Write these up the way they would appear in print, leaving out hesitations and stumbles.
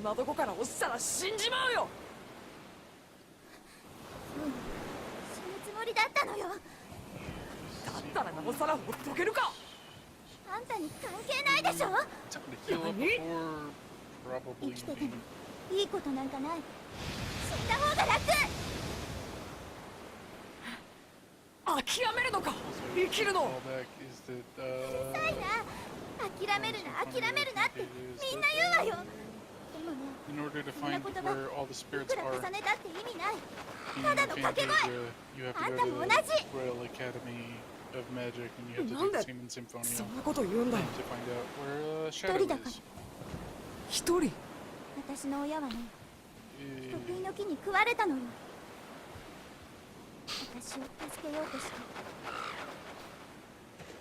なとこから落ちたら死んじまうよ。死ぬつもりだったのよ。だったらなおさらほっとけるか。あんたに関係ないでしょ。 Time to heal up before 生 probably きててもいいことなんかない。死んだ方が楽。諦めるのか生きるの。 callback is that さいな。諦めるな諦めるなってみんな言うわよ。でもね、 in order to そんな find 言葉 where all the い spirits くら are 重ねたって意味ない。 in ただの掛け声。 Fantasia, you have to あん go た to も同 the じ。 Royal Academy of Magic and you have to なん do the で Demon Symphonia そんなこと言うんだよ。 to find out where 一 Shadow 人だから。 is. 一人。私の親はね、 Eh, 得意の木に食われたのよ。私を助けようとして。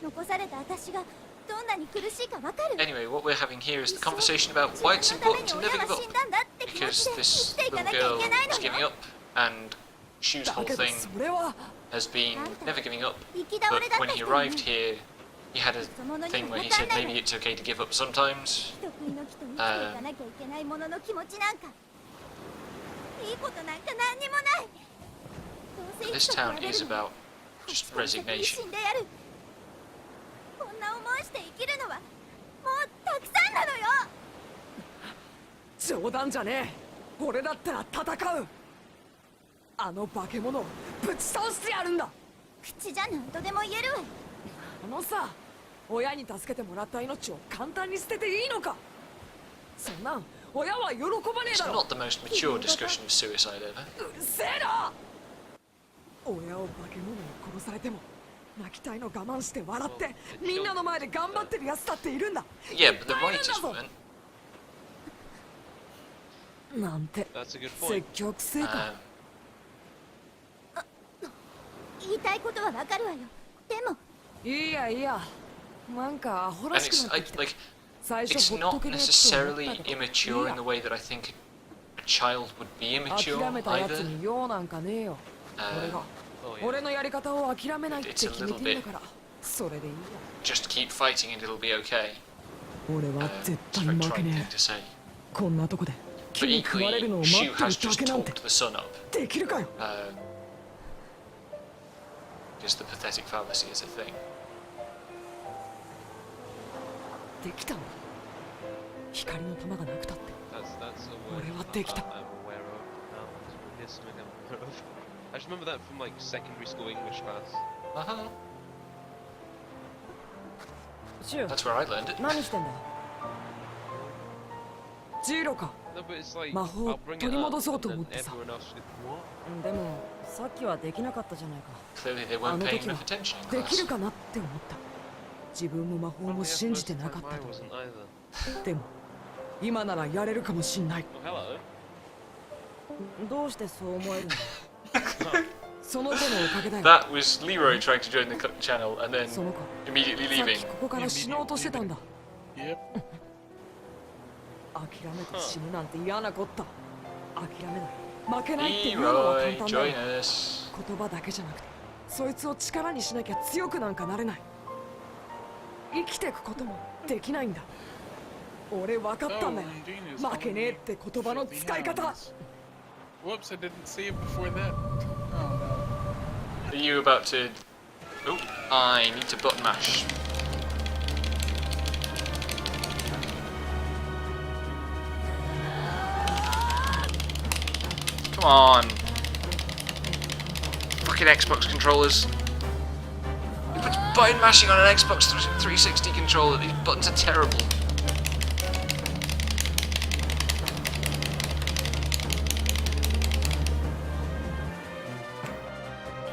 残された私がどんなに苦しいかわかる。 Anyway, what we're having here is the conversation about why it's 自分の important た to めに never 親 give は up. 死んだんだって気持 Because ちで生 this きていか little なきゃい girl けない is の giving よ。 up, and Shu's だ whole けど thing それは has been never giving up. 行き倒 But れだっ when た he 人 arrived ね。 here, he had a thing where he said maybe it's okay to give up sometimes. 得意の木と生きていかなきゃいけないものの気持ちなんかいいことなんか何にもない。どうせ This いつか town 壊れ is るの。 about just resignation. 死んでやる。こんな思いして生きるのはもうたくさんなのよ。冗談じゃねえ。俺だったら戦う。あの化け物をぶち倒してやるんだ。口じゃ何とでも言えるわよ。あのさ、親に助けてもらった命を簡単に捨てていいのか。そんなん親は喜ばねえ It's だろ。 not the most mature discussion of suicide ever. うるせえな。親を化け物に殺されても泣きたいの我慢して笑ってみんなの前で頑張ってるやつだっているんだ。 Yeah, but the いっぱいいるん writers だぞ weren't. なんて That's a good 説 point. 教くせえか。 言いたいことはわかるわよ。でもいいやいいや。なんかアホ And らしく it's なってきた。 like 最 it's 初ほっと not けるやつと思 necessarily ったけど。 immature in the way that I think a child would be immature 諦めたやつ either. に用なんかねえよ。俺が Oh, yeah. 俺のやり方を諦めないって It's a 決め little てんだからそれでいいや。 Just keep fighting and it'll be okay. 俺は絶 It's 対 a 負 very け trite ね thing to say. え。こんなとこで木 But に食われ equally, るのを待って Shu る has だ just けなんて talked the sun up. できるかよ。 Because the pathetic fallacy is a thing. できたんだ。光の玉がなくたって。 That's a word俺は that できた。 I'm aware of now. Here's something I'm aware of. I just remember that from like secondary school English class. Uh-huh. シュウ That's where I learned it. 何してんだ。ジーロか。 No, but it's like 魔法を I'll bring 取 it り up 戻そう and と思 then ってさ。 everyone else should what? でもさっきはできなかったじゃないか。 Clearly they あ weren't の paying 時は enough attention in でき class. るかなって思った。自分も魔法 Probably も at 信じ first てなか time った I と。 wasn't either. でも今ならやれるかもしんない。 Oh, hello. どうしてそう思えるの。その子のおかげだよ。 That was LeeRoy trying to join the channel and then その子 immediately さっ leaving. きここから死のうとしてたんだ。 Yep. 諦めて死ぬなんて嫌なこった。諦めない負けないっていうのは簡 LeeRoy, 単だよ。 join us. 言葉だけじゃなくてそいつを力にしなきゃ強くなんかなれない。生きてくこともできないんだ。俺分かったんだよ。負けねえって言葉の使い方。 Whoops, I didn't see it before that. Oh Are you about to... Oh, I need to button mash. Come on. Fucking Xbox controllers. Who puts button mashing on an Xbox 360 controller? These buttons are terrible.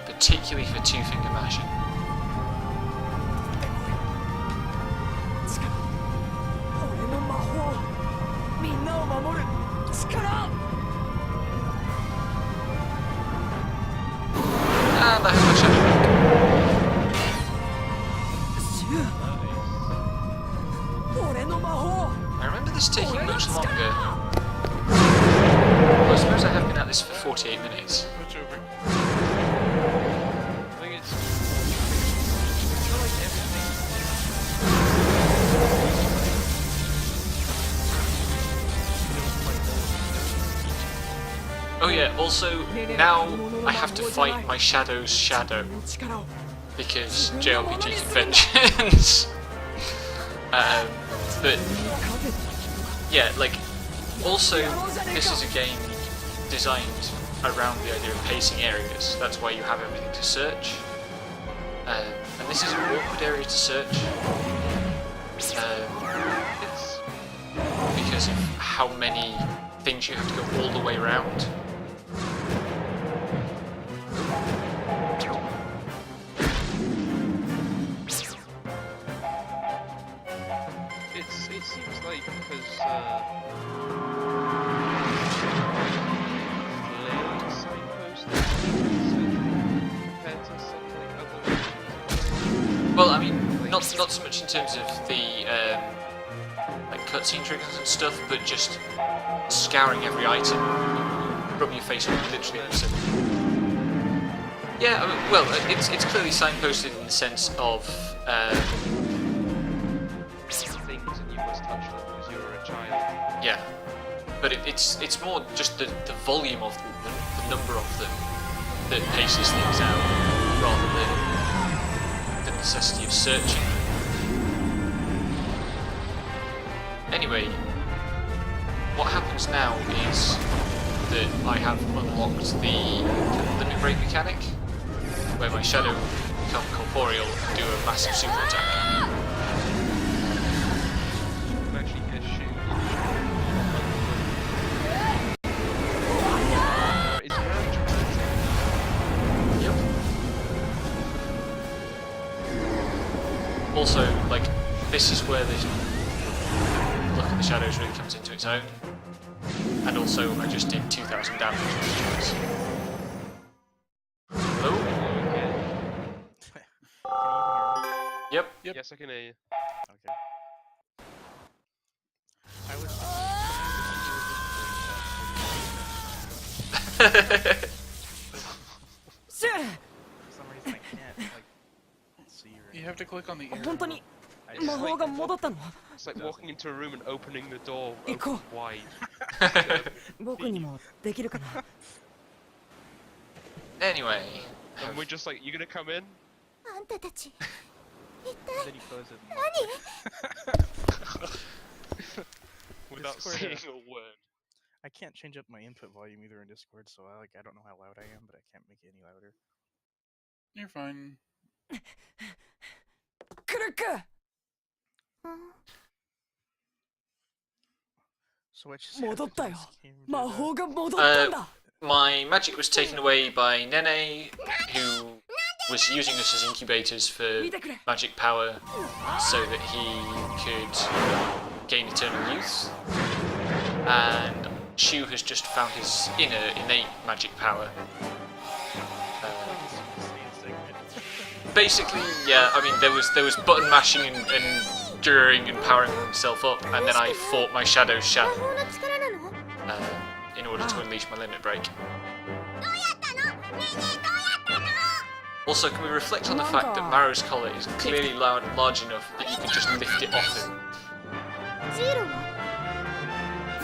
Particularly for two-finger mashing. 俺の魔法みんなを守る力。 And I have my shadow. シュウ俺の魔法 I remember this taking 俺の much longer. 力。 Well, I suppose I have been at this for 48 minutes. Switch over. I think it's. I feel like everything. Oh yeah, also, now I have to fight my shadow's shadow, because JRPG conventions. But, yeah, like, also, this is a game designed around the idea of pacing areas. That's why you have everything to search. And this is an awkward area to search. It's because of how many things you have to go all the way around. It seems like because compared to something other. Well, I mean, not so much in terms of the like cutscene triggers and stuff, but just scouring every item, rubbing your face on literally every single. Yeah, I mean, well, it's clearly signposted in the sense of. Things that you must touch them because you were a child. Yeah, but it's more just the volume of them, the number of them that paces things out, rather than the necessity of searching. Anyway, what happens now is that I have unlocked the limit break mechanic, where my shadow become corporeal and do a massive super attack. Also, like, this is where the look at the shadows really comes into its own. And also, I just did 2,000 damage on these guys. Hello? Yep. Yes, I can hear you. Okay. I was. For some reason, I can't like see or. You have to click on the arrow. 本当に I just, 魔法が戻ったの？ It's like walking into a room and opening the door Echo. open wide. 僕にもできるかな？ Anyway. And we're just like, you gonna come in? あんたたち一 then you close it. Without Discord, saying a word. I can't change up my input volume either in Discord, so I don't know how loud I am, but I can't make it any louder. You're fine. クルック！ So what just 戻ったよ。 happened to this game, 魔 dude? 法が戻ったんだ。 My magic was taken away by Nene, who was using us as incubators for magic power so that he could gain eternal youth. And Shu has just found his innate magic power. Basically, yeah, I mean, there was button mashing and during and powering himself up, and then I fought my shadow's shadow in order to unleash my limit break. Also, can we reflect on the fact that Maru's collar is clearly large enough that you can just lift it off him? ジーロは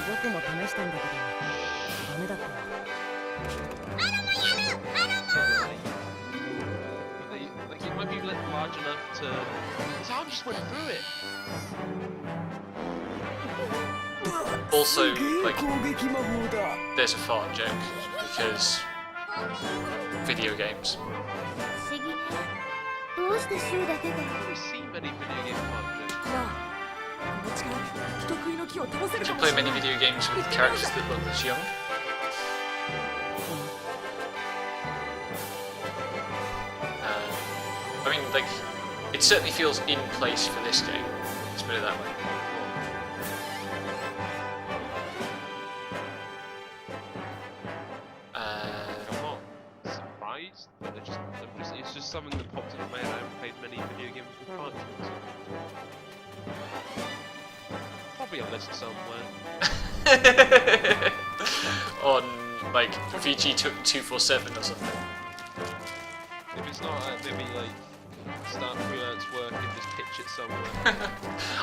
僕も試したんだけどダメだったわ。 Like it might be large enough to. His arm just went through it. Also, すげえ like, 攻撃魔法だ。 there's a fart joke, because video games. 不思議ねどうしてシュウだけが I haven't seen many video game content. なあ、この力で人食いの木を倒せる Do か you も play しれな many い。 video games with characters that look this young? I mean, like, it certainly feels in place for this game. Let's put it that way. I'm not surprised, but it's just something that popped into my head. I haven't played many video games with cartoons. Probably a list somewhere. On, like, VG 247 or something. If it's not, maybe like start freelance work and just pitch it somewhere.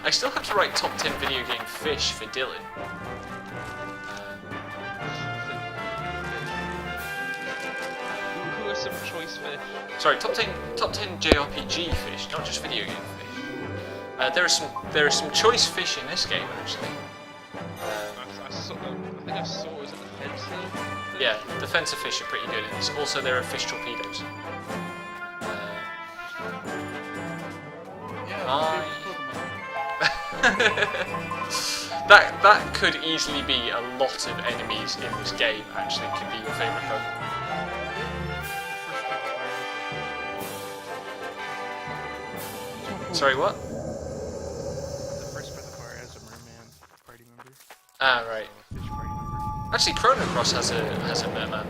I still have to write top 10 video game fish for Dylan. some choice fish. Sorry, top 10 JRPG fish, not just video game fish. There are some choice fish in this game actually. I think I saw it was at the fence though. Yeah, the fencer fish are pretty good in this. Also, there are fish torpedoes. Yeah, That could easily be a lot of enemies in this game. Actually, could be your favourite Pokemon. Sorry, what? The first Breath of Fire has a merman party member. Ah, right. Fish party member. Actually, Chrono Cross has a merman.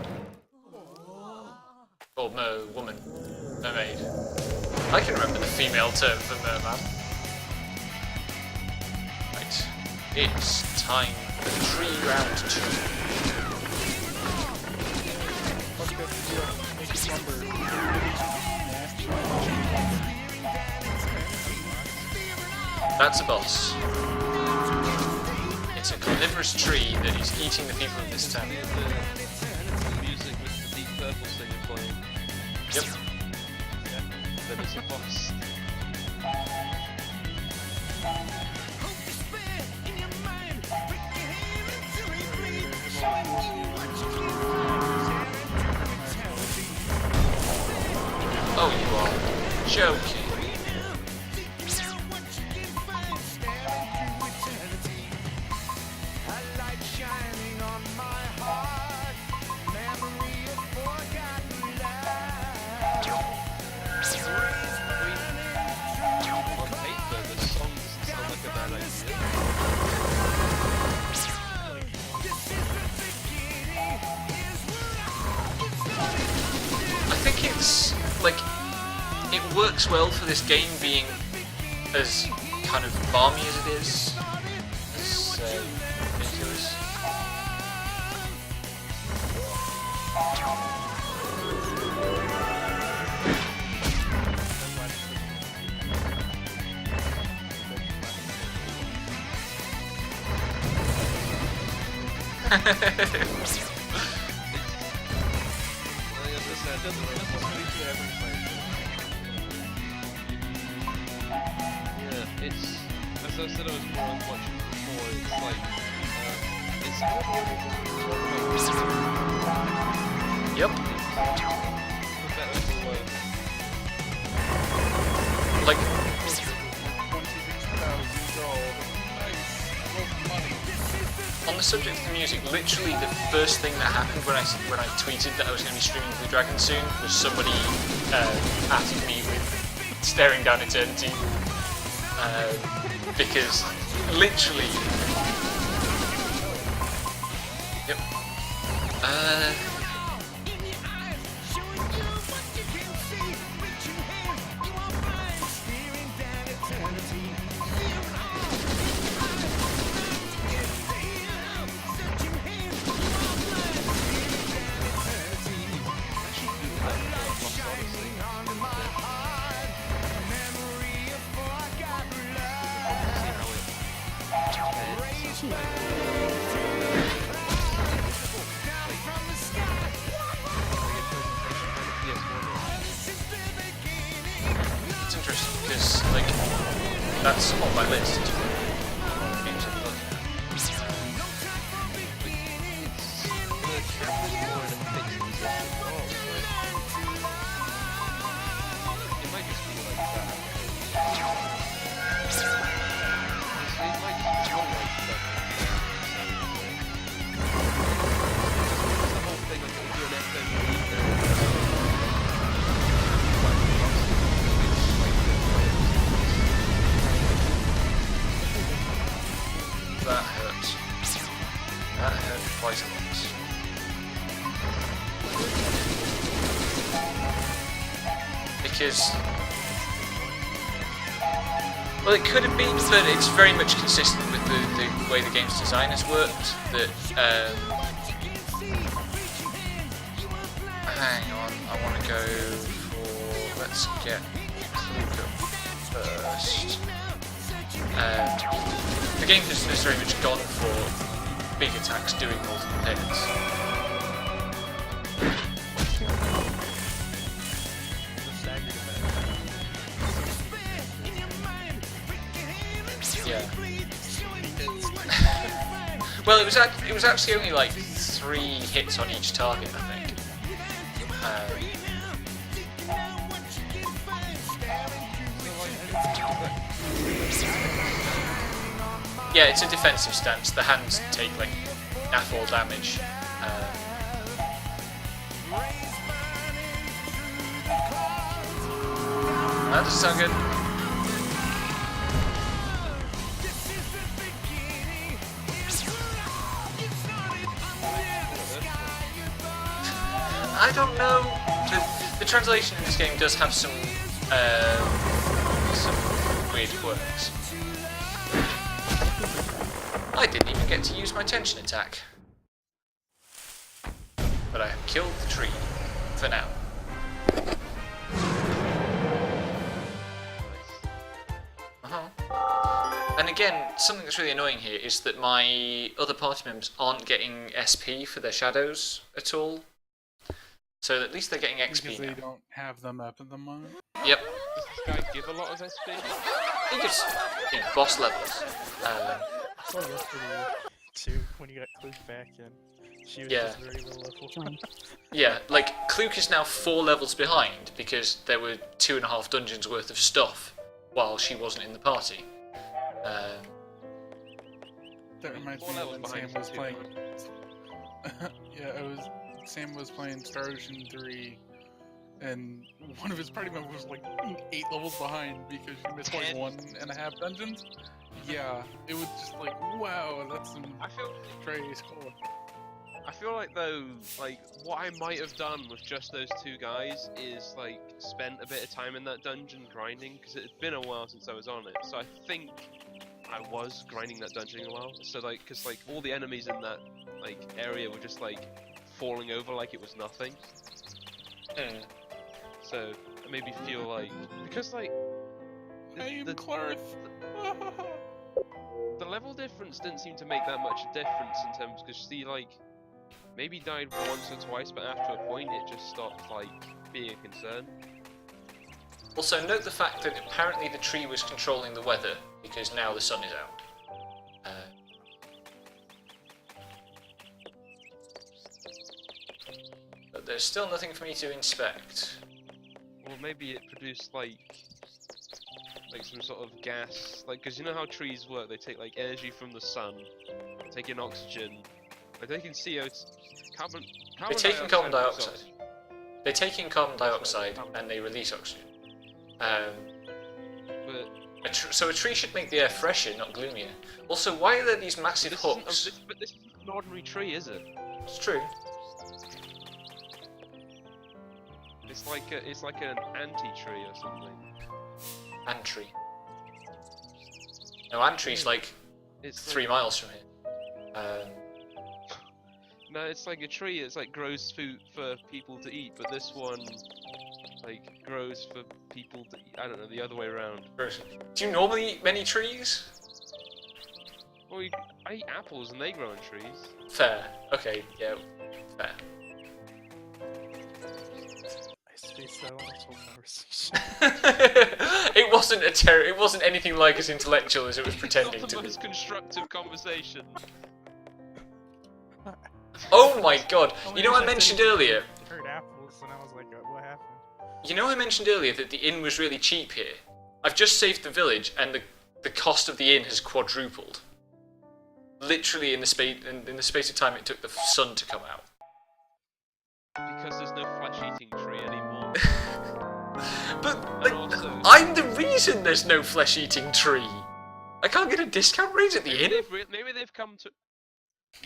Or woman. Mermaid. I can remember the female term for merman. Right. It's time for tree round 2. That's a boss. It's a carnivorous tree that is eating the people of this town. The music with the Deep Purple singer playing. Yep. Then it's a boss. Oh, you are joking. On paper, the song doesn't sound like a bad idea. I think it's like it works well for this game being as kind of balmy as it is. As ridiculous. Yeah, it's as I said, I was more watching before. It's like it's Yep. for better or for worse. Like 26,000 gold. Nice. Well, money. on the subject of the music, literally the first thing that happened when I tweeted that I was going to be streaming Blue Dragon soon was somebody asking me with Staring Down Eternity because literally. Yep. It's interesting because like that's on my list. Games I'm looking at. It might just be like that. It might just feel like that. The whole thing of doing FMV That hurts. That hurt quite a lot. Because, well, it could have been, but it's very much consistent with the way the game's design has worked. That, hang on, I want to go for, let's get Kluka first. The game has very much gone for big attacks doing multiple hits. Well, it was actually only like 3 hits on each target, I think. Yeah, it's a defensive stance. The hands take like naff all damage. That doesn't sound good. I don't know. The translation in this game does have some weird quirks. I didn't even get to use my tension attack. But I have killed the tree, for now. And again, something that's really annoying here is that my other party members aren't getting SP for their shadows at all. So at least they're getting XP because now. they don't have them up at the moment. Yep. Does this guy give a lot of SP? I think it's boss levels. I saw yesterday too when you got Clue back and she was just very low level. Yeah, like Kluke is now 4 levels behind because there were 2.5 dungeons worth of stuff while she wasn't in the party. That reminds me of when Sam was playing. Sam was playing Star Ocean 3, and one of his party members was like 8 levels behind because she missed like 1.5 dungeons. Yeah, it was just like, wow, that's some crazy score. I feel like though, like what I might have done with just those 2 guys is like spent a bit of time in that dungeon grinding because it had been a while since I was on it. So I think I was grinding that dungeon a while. So like, because like all the enemies in that like area were just like falling over like it was nothing. So it made me feel like because like the level difference didn't seem to make that much difference in terms because she like maybe died once or twice, but after a point it just stopped like being a concern. Also, note the fact that apparently the tree was controlling the weather because now the sun is out. But there's still nothing for me to inspect. Or maybe it produced like some sort of gas, like because you know how trees work, they take like energy from the sun, take in oxygen, like they can CO2, They take in carbon dioxide. They take in carbon dioxide and they release oxygen. So a tree should make the air fresher, not gloomier. Also, why are there these massive hooks? But this isn't an ordinary tree, is it? It's true. It's like an anti-tree or something. Ant-tree. No, ant-tree's like it's 3 miles from here. No, it's like a tree. It's like grows food for people to eat, but this one like grows for people to eat. I don't know, the other way around. Do you normally eat many trees? Well, I eat apples and they grow in trees. Fair. Okay. Yeah. Fair. Spaced out on this whole conversation. It wasn't anything like as intellectual as it was pretending Not to the be. most constructive conversation. Oh my god! Oh my You know gosh, I mentioned said earlier. I heard apples and I was like, what happened? You know I mentioned earlier that the inn was really cheap here. I've just saved the village and the cost of the inn has quadrupled. Literally in the space of time it took the sun to come out. Because there's no flesh-eating tree anymore. But like, also, I'm the reason there's no flesh-eating tree. I can't get a discount rate at the inn.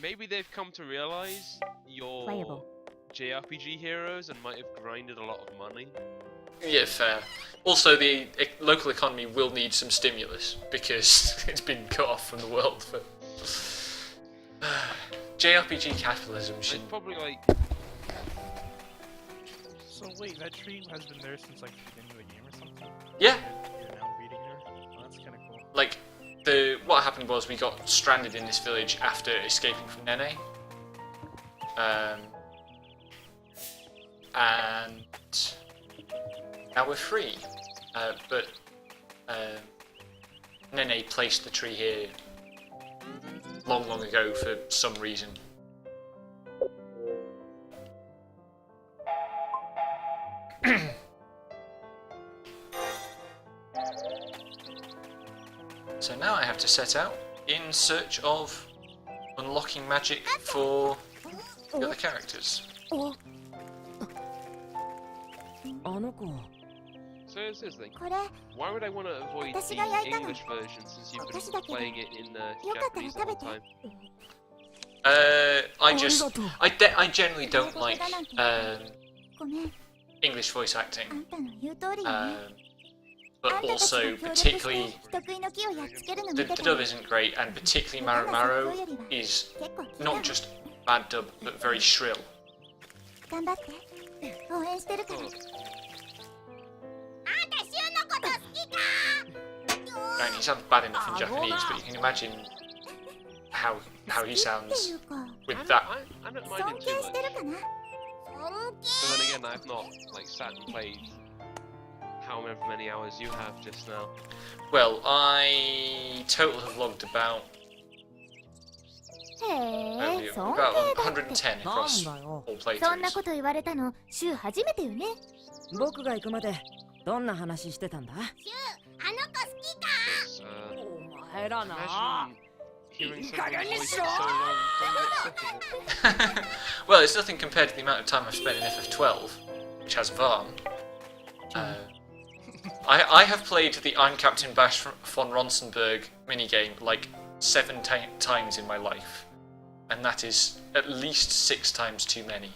Maybe they've come to realize you're Playable. JRPG heroes and might have grinded a lot of money. Yeah, fair. Also, the local economy will need some stimulus because it's been cut off from the world for JRPG capitalism. Should They'd probably like. So wait, that tree has been there since like the beginning of the game or something? Yeah. You're now beating her? Oh, that's kinda cool. like what happened was we got stranded in this village after escaping from Nene. And now we're free. But Nene placed the tree here long, long ago for some reason. So now I have to set out in search of unlocking magic for the other characters. あの子 So here's this thing. これ Why would I want to avoid the 私が焼いたの。 English version since you've 私 been だけど。 playing it in よかったら Japanese the 食べ whole て。 time? I generally don't like ごめん。 English voice あ acting, んたの言う通りよね。 but あんたたちが also 協力して particularly 得意の木をやっつけるの the 見てた dub isn't great, and particularly Maru Maru is 結構聞いた not just bad dub but very shrill. 頑張って応援してるから。あんたシュンのこと好きか And he sounds bad enough in Japanese, but you can imagine how he ってい sounds うか with I that. don't mind 尊 him 敬 too し much. てるかな But then again, I've not like sat and played however many hours you have just now. Well, I total have logged about へえ、尊 about 敬だって 110 across なんだよ all そんな playthroughs. こと言われたの、シュウ初めてよね。僕が行くまでどんな話してたんだ？あの子好きか It's, お前らな imagine hearing You someone's gotta voice miss for so your- long, don't get sick of it. Well, it's nothing compared to the amount of time I've spent in FF12, which has Varn. I have played the I'm Captain Bash von Ronsenberg minigame like 7 times in my life, and that is at least 6 times too many.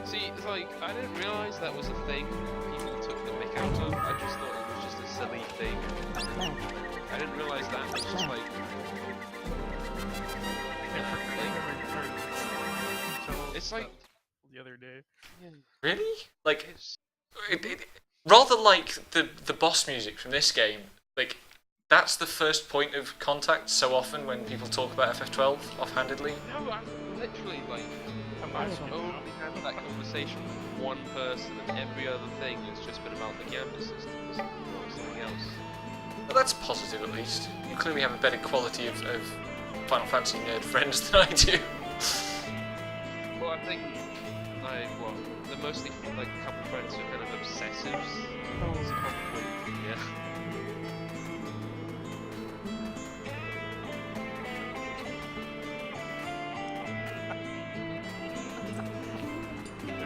See, it's like, I didn't realise that was a thing people took the mick out of. I just thought it was just a silly thing. I didn't realise that was just like... It's like... The other day. Really? Like, It's... rather like the boss music from this game, like, that's the first point of contact so often when people talk about FF12 offhandedly. No, I'm literally like... I've only had that conversation with one person and every other thing has just been about the camera systems, not something else. Well, that's positive at least. You clearly have a better quality of Final Fantasy nerd friends than I do. Well, I think they're mostly like a couple friends who are kind of obsessives. So probably, yeah.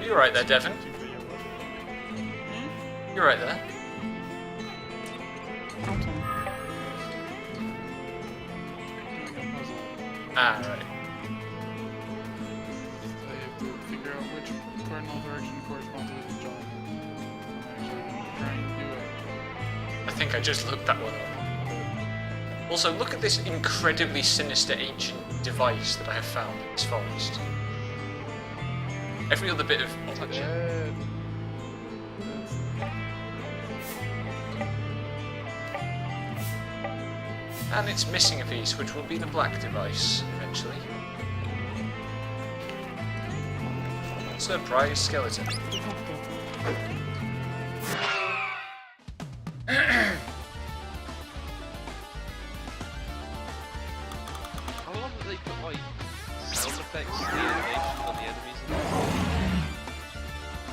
You're right there, Devon. You're right there. Ah, right. I have to figure out which cardinal direction corresponds with the job. I'm actually trying to do it. I think I just looked that one up. Also, look at this incredibly sinister ancient device that I have found in this forest. Every other bit of touch. Bad. And it's missing a piece, which will be the black device, eventually. Surprise skeleton. I love that they put like sound effects and the animations on the enemies.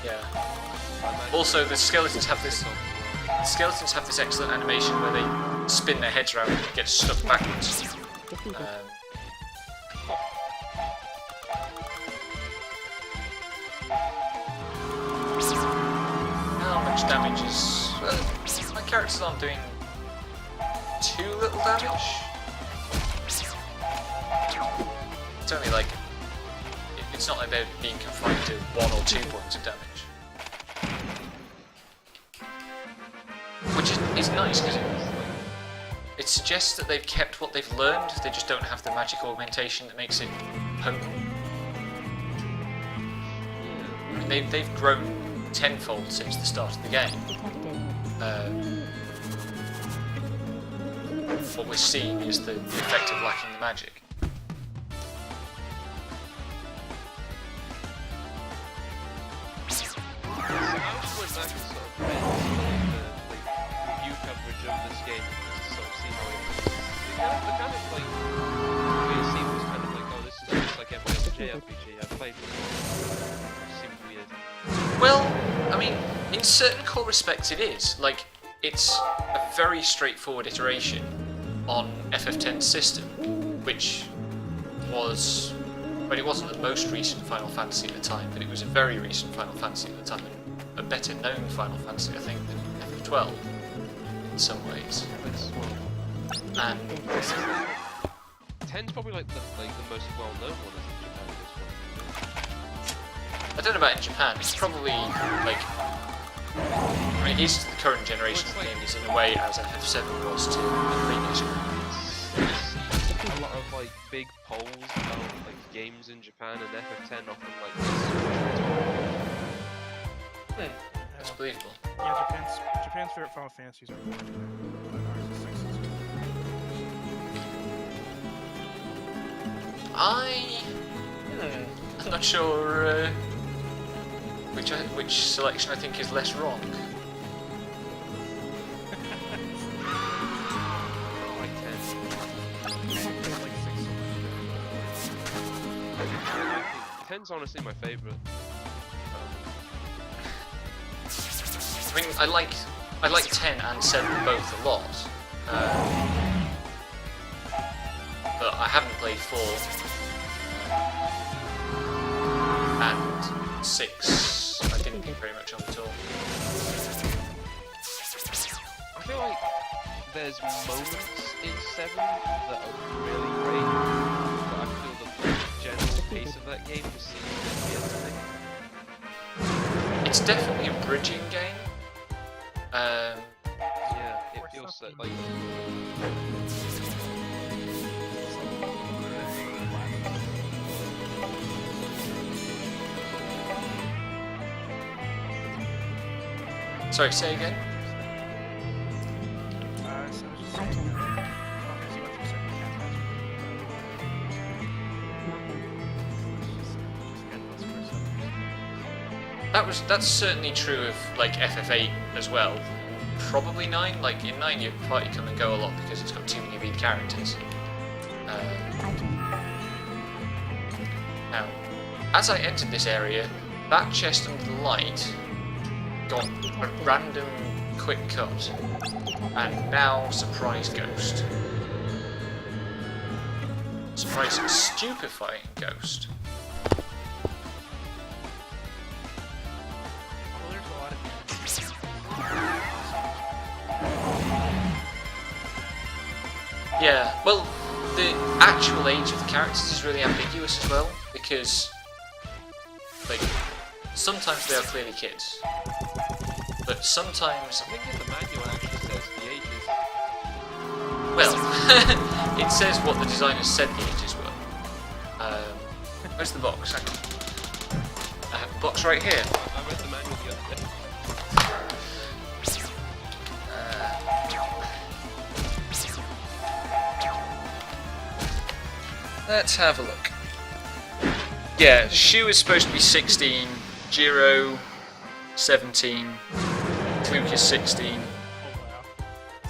Yeah. Also, the skeletons have this. The skeletons have this excellent animation where they spin their heads around and get stuck backwards. How much damage is... my characters aren't doing too little damage. It's only like... it's not like they're being confined to 1 or 2 points of damage. Which is nice because it suggests that they've kept what they've learned, they just don't have the magic augmentation that makes it potent. I mean, they've grown tenfold since the start of the game. What we're seeing is the effect of lacking the magic. I also went back and sort of read the review coverage of this game to sort of see how it was kind of like weird scene was kind of like, oh, this is just like every other JRPG I've played before. It seemed weird. Well, I mean, in certain core respects it is. Like, it's a very straightforward iteration on FF10's system, which was... Well, it wasn't the most recent Final Fantasy at the time, but it was a very recent Final Fantasy at the time, and a better known Final Fantasy, I think, than FF12 in some ways. And 10's probably like the most well-known one in Japan at this point. I don't know about in Japan. It's probably like, I mean, it is to the current generation of games in a way as FF7 was to the previous one. A lot of like big polls about like games in Japan, and FF10 often like That's believable. Yeah, Japan's favorite Final Fantasies are 4 and ours is 6 as well. I'm not sure which selection I think is less wrong. like 10. 10's honestly my favorite. I mean, I like 10 and 7 both a lot, but I haven't played 4 and 6. I didn't think very much of at all. I feel like there's moments in 7 that are really great, but I feel the general pace of that game just seems a bit weird to me. It's definitely a bridging game. Yeah, it feels so, like... Sorry, say again? So I was just saying, Final Fantasy went through certain campaigns. That's certainly true of like FF8 as well. Probably 9. Like in 9, your party come and go a lot because it's got too many lead characters. Now, as I entered this area, that chest under the light got a random quick cut, and now surprise ghost. Surprise stupefying ghost. Well, there's a lot of Yeah, well, the actual age of the characters is really ambiguous as well, because, like, sometimes they are clearly kids, but sometimes, I think in the manual actually says the ages. well, it says what the designers said the ages were. Where's the box? I have the box right here. I read the manual the other day. Let's have a look. Yeah, Shu is supposed to be 16, Jiro 17, Luke is 16. Oh wow.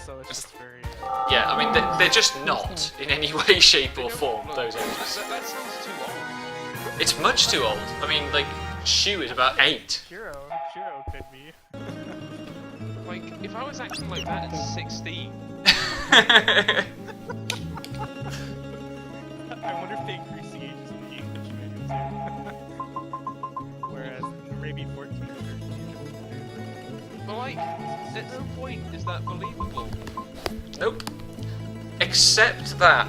So it's just very... Yeah, I mean, they're just not in any way, shape or form those ages. That sounds too old. It's much too old. I mean, like, Shu is about 8. Hero could be. Like, if I was acting like that at 16, I wonder if they increase the ages in the English manual too. Whereas maybe 14 or 13. but like, at no point is that believable. Nope. Except that,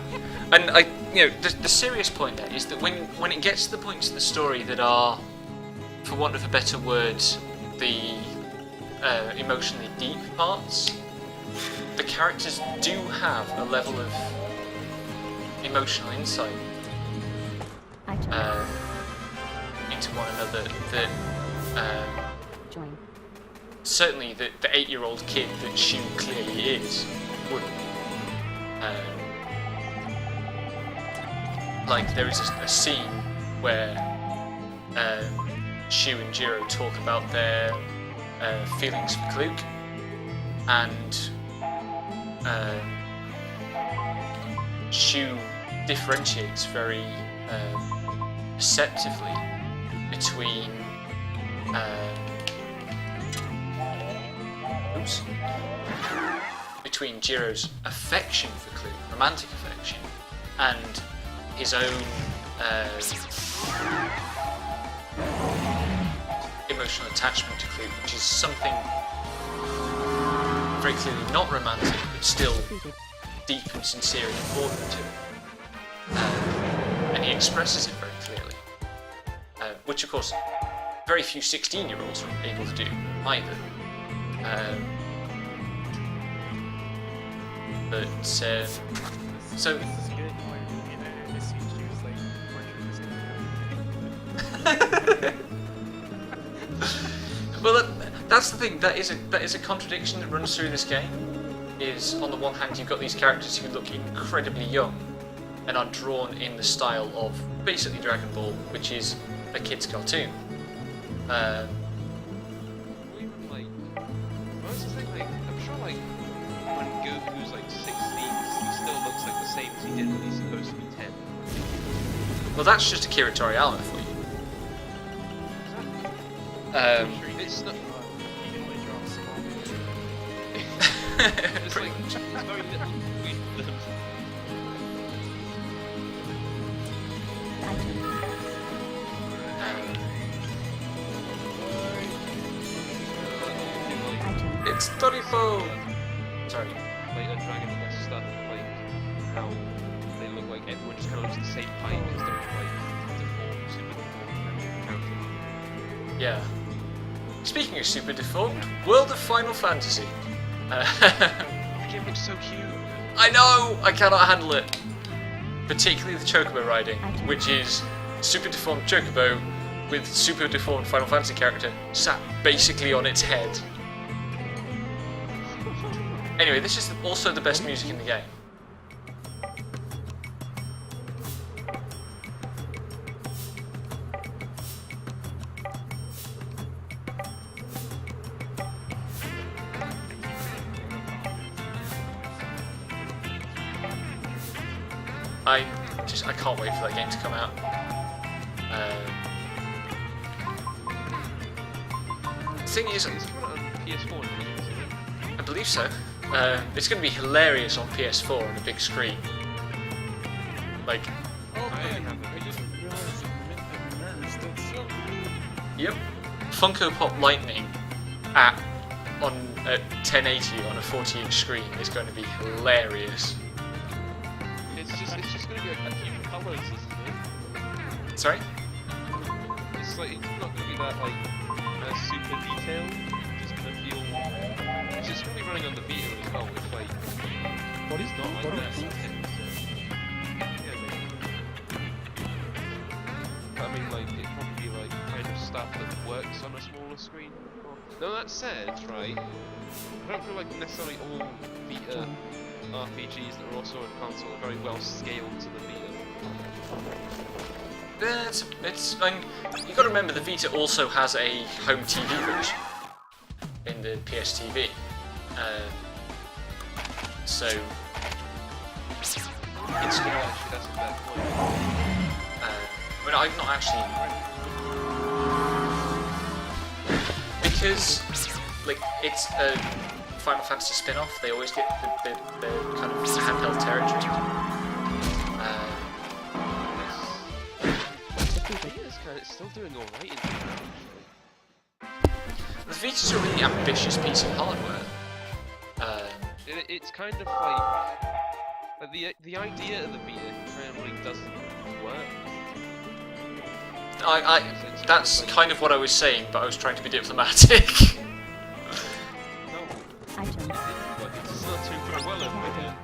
and the serious point there is that when it gets to the points of the story that are, for want of a better word, the emotionally deep parts, the characters do have a level of emotional insight into one another that certainly the 8-year-old kid that Shu clearly is wouldn't. Like, there is a scene where Shu and Jiro talk about their feelings for Kluke, and Shu differentiates very perceptively between between Jiro's affection for Clue, romantic affection, and his own emotional attachment to Clue, which is something very clearly not romantic, but still deep and sincere and important to him. And he expresses it very clearly, which of course very few 16-year-olds are able to do either. But so This is good when, you know, it seems she was like torturing this well, that's the thing. That is a contradiction that runs through this game. Is on the one hand you've got these characters who look incredibly young and are drawn in the style of basically Dragon Ball, which is a kid's cartoon. Or even like, what's the thing? Like, I'm sure like when Goku's like 16, he still looks like the same as he did when he's supposed to be 10. Well, that's just Akira Toriyama for you. It's not. You can only draw small. It's like it's very little between them. It's Torifo! Sorry. Later Dragon Quest stuff, like how they look like everyone just kind of looks the same height instead of like deformed, super deformed character. Yeah. Speaking of super deformed, World of Final Fantasy. The game looks so cute. I know! I cannot handle it. Particularly the Chocobo riding, which is super deformed Chocobo with super deformed Final Fantasy character sat basically on its head. Anyway, this is also the best music in the game. I can't wait for that game to come out. The thing is, It's coming out on PS4 isn't it? I believe so. It's going to be hilarious on PS4 on a big screen. Like, Oh man, I just realized that Midnight Nurse, that's so cool. yep, Funko Pop Lightning at 1080 on a 40-inch screen is going to be hilarious. It's just gonna be a few colours, isn't it? Sorry? It's like it's not gonna be that like super detailed. It's just gonna feel. It's just gonna be running on the Vita as well, which like it's not like that. Yeah, but I mean, like it probably be like kind of stuff that works on a smaller screen. Now that said, right, I don't feel like necessarily all Vita RPGs that are also on console are very well scaled to the Vita. You've got to remember the Vita also has a home TV version in the PS TV. So it's Actually, that's a fair point. but I've not actually because like it's a Final Fantasy spin-off. They always get the kind of handheld territory. It's still doing alright in Japan, The Vita's a really ambitious piece of hardware. it's kind of like the idea of the Vita really doesn't work. That's kind of what I was saying, but I was trying to be diplomatic. No, it's not doing very well over here.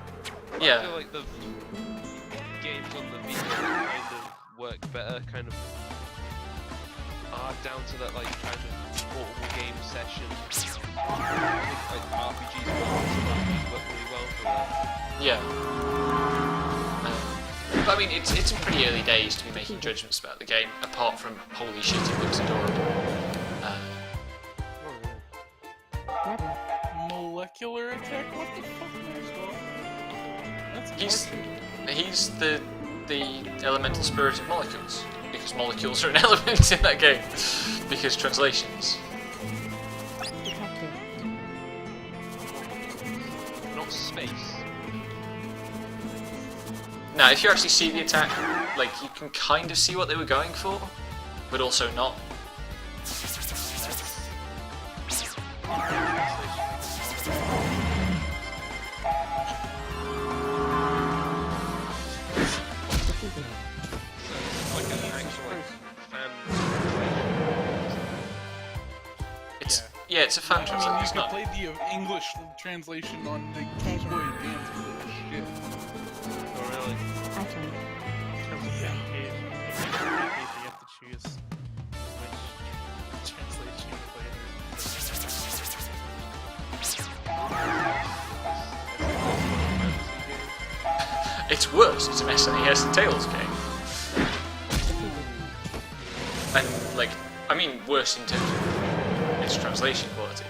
I Yeah. feel like the games on the Vita that kind of work better, kind of are down to that like kind of portable game session. I think like RPGs work really well for that. Yeah. But I mean, it's in pretty early days to be making judgments about the game, apart from holy shit, it looks adorable. Molecular attack? What the fuck? That's He's he's the elemental spirit of molecules, because molecules are an element in that game, because translations. Detected. Not space. Now, if you actually see the attack, like, you can kind of see what they were going for, but also not. Like an actual fan. Yeah, it's a fan I mean, translation, you it's could not. play the English translation on the Game Boy Advance. Shit. Oh, really? Item. Yeah. You have to choose which translation you play. It's worse, it's an SNES and Tales game. And, like, I mean worse in terms of its translation quality.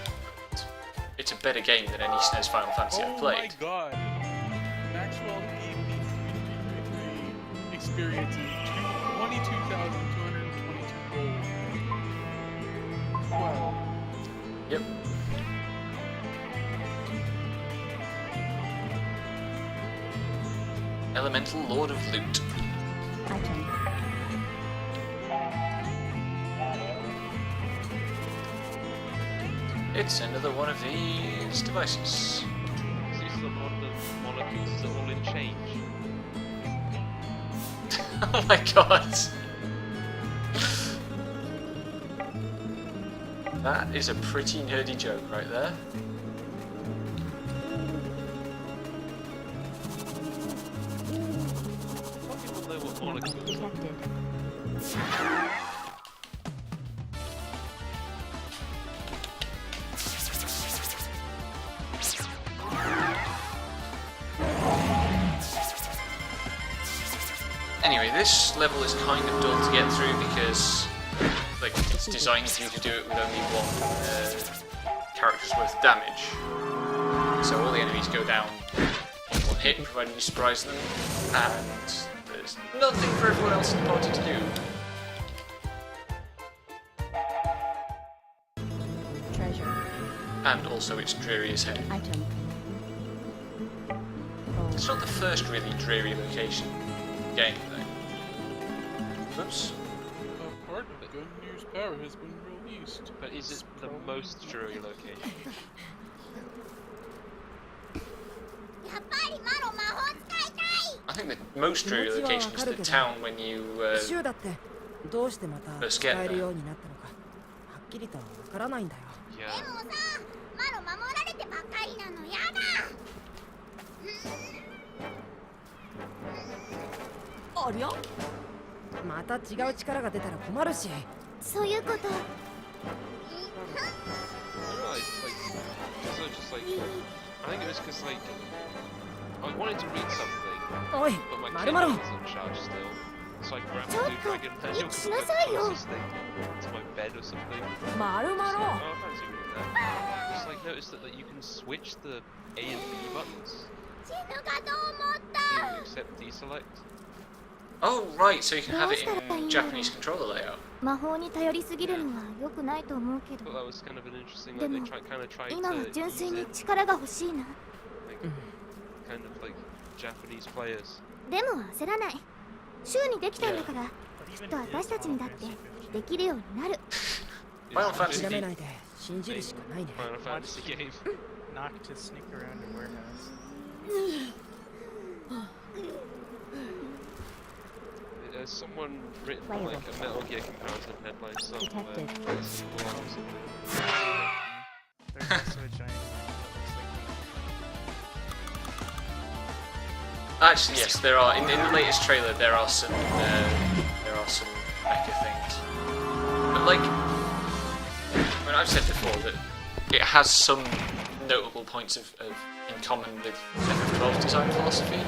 It's a better game than any SNES Final Fantasy I've played. Oh my god. Maxwell gave me free experience in 22,222 gold. Wow. Yep. Elemental Lord of Loot. Item. It's another one of these devices. These are the molecules that all in change. Oh my god! That is a pretty nerdy joke right there. What people know what molecules are? Detected. Anyway, this level is kind of dull to get through because, like, it's designed for you to do it with only one character's worth of damage. So all the enemies go down in one hit, provided you surprise them, and there's nothing for everyone else in the party to do. Treasure. And also it's dreary as hell. Item. It's not the first really dreary location in the game, though. Whoops. A part of Gungnir's power has been released. But is it the most dreary location? I think the most dreary location is the town when you週だってどうしてまた Let's 使 get える there. ようになったのかはっきりとはわからないんだよ Yeah. ありゃまた違う力が出たら困るしそういうこと。 I think it was because, like, I wanted to read something, おい but my ま kid るまる was in charge still. So I grabbed the Don't Blue Dragon go- manual it's because not the you. closest thing to my bed or something. まるま So, ろ oh, I fancy reading that. Just like noticed that you can switch the A and B buttons. You accept deselect. Oh, right, so you can have it in Japanese controller layout. 魔法に頼りすぎるのは良くないと思うけ I ど thought that was kind of an interesting, Demo. like, they kind of tried 今は to 純 use 粋に it, 力が欲しいな。 like, kind of like Japanese players. でも焦らない。週にできたんだから、きっと私たちにだってできるようになる。 Final Fantasy 諦めないで信じるしかないね Final Fantasy game. Not to sneak around a warehouse. There's someone written Playable. like a Metal Gear comparison headline somewhere. Detected. Like, sequel or something. There's also a giant that looks like Actually, yes, there are. In the latest trailer, there are some mecha things. But like, I mean, I've said before that it has some notable points of in common with FF12 design philosophy.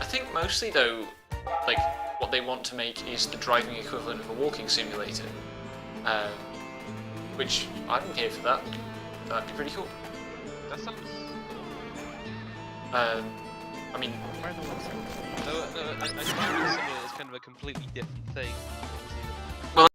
I think mostly though, like what they want to make is the driving equivalent of a walking simulator, which I'm here for that. That'd be pretty cool. That sounds. I mean, By the looks of it. No, I find it similar as kind of a completely different thing.